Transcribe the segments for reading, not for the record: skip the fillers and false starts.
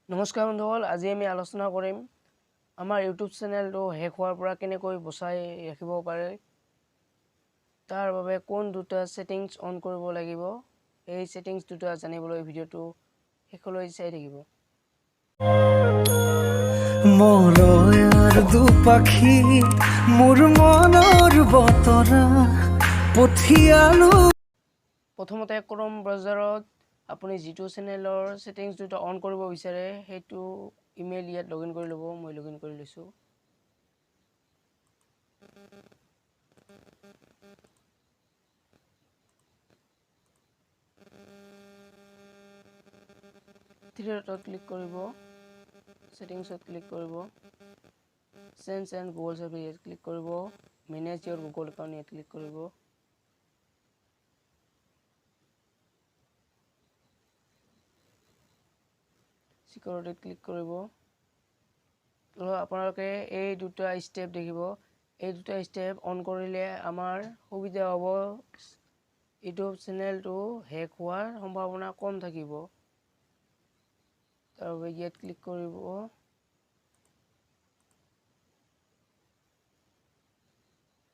নমস্কাৰ বন্ধুসকল, আজি আমি আলোচনা কৰিম আমাৰ ইউটিউব চেনেলটো হেক হোৱাৰ পৰা কেনেকৈ বচাই ৰাখিব পাৰে। তাৰ বাবে কোন দুটা সেটিংস অন কৰিব লাগিব, এই সেটিংস দুটা জানিবলৈ ভিডিওটো শেষলৈ চাই থাকিব। মৰয়াৰ দুপাখি মোৰ মনৰ বতৰা পঠিয়ালো। প্ৰথমতে ক্ৰোম ব্ৰাউজাৰত আপুনি যিটো চেনেলৰ সেটিংস দুটা অন কৰিব বিচাৰে সেইটো ইমেইল ইয়াত লগইন কৰি ল'ব। মই লগইন কৰি লৈছো। থ্ৰীডটত ক্লিক কৰিব, সেটিংসত ক্লিক কৰিব, চেঞ্জ এণ্ড গুগল ছাৰ্ভিচ ইয়াত ক্লিক কৰিব, মেনেজ ইয়ৰ গুগল একাউণ্ট ইয়াত ক্লিক কৰিব। সিকিউৰিটিত ক্লিক কৰিব। আপোনালোকে এই দুটা স্টেপ দেখিব। এই দুটা স্টেপ অন কৰিলে আমাৰ সুবিধা হ'ব, ইউটিউব চেনেলটো হেক হোৱাৰ সম্ভাৱনা কম থাকিব। তাৰ বাবে ইয়াত ক্লিক কৰিব,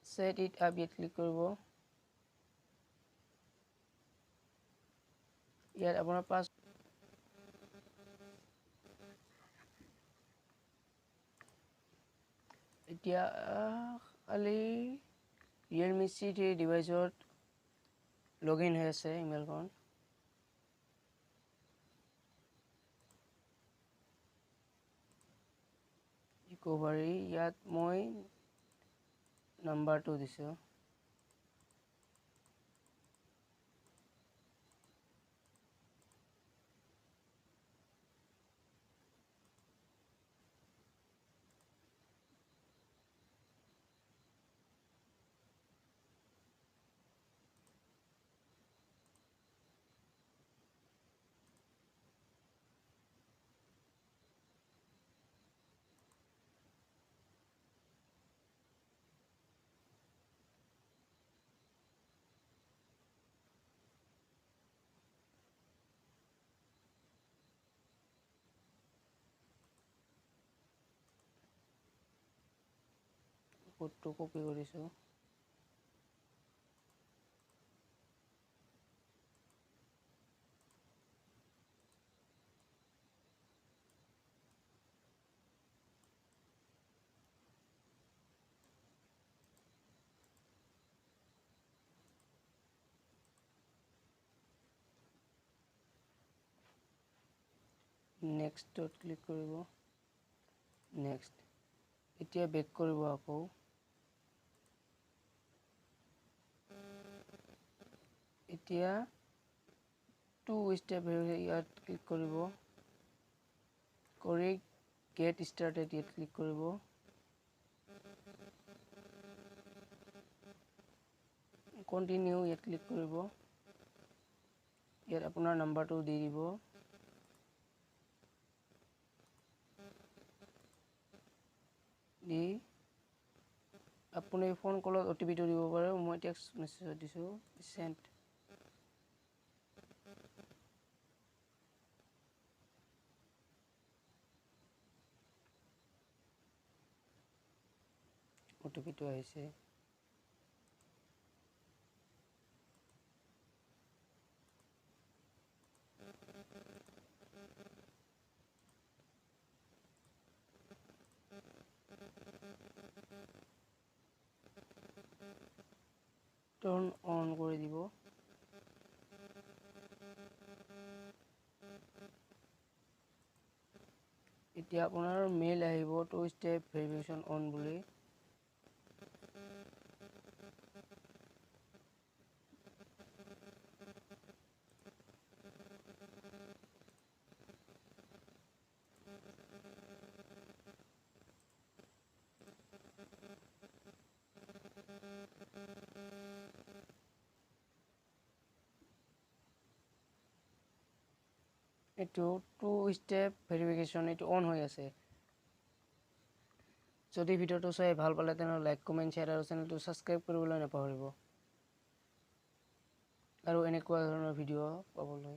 সেট ইট আপ ইয়াত ক্লিক কৰিব। ইয়াত আপোনাৰ এতিয়া খালি ৰিয়েলমি C3 ডিভাইচত লগইন হৈ আছে ইমেইলখন। ৰিকভাৰী ইয়াত মই নাম্বাৰটো দিছোঁ। কোডটো কপি কৰিছোঁ। নেক্সটত ক্লিক কৰিব, নেক্সট। এতিয়া বেক কৰিব আকৌ। এতিয়া টু ষ্টেপ ইয়াত ক্লিক কৰিব, কৰি গেট ষ্টাৰ্টেড ইয়াত ক্লিক কৰিব। কণ্টিনিউ ইয়াত ক্লিক কৰিব। ইয়াত আপোনাৰ নাম্বাৰটো দি দিব। দি আপুনি ফোন কলত OTP-টো দিব পাৰে। মই টেক্সট মেছেজত দিছোঁ, চেণ্ড। OTP-টো আহিছে। টাৰ্ন অন কৰি দিব। এতিয়া আপোনাৰ মেইল আহিব, টু ষ্টেপ ভেৰিফিকেশ্যন অন বুলি। এইটো টু ষ্টেপ ভেৰিফিকেশ্যন এইটো অন হৈ আছে। যদি ভিডিওটো চাই ভাল পালে তেনেহ'লে লাইক, কমেণ্ট, শ্বেয়াৰ আৰু চেনেলটো ছাবস্ক্ৰাইব কৰিবলৈ নাপাহৰিব আৰু এনেকুৱা ধৰণৰ ভিডিঅ' পাবলৈ।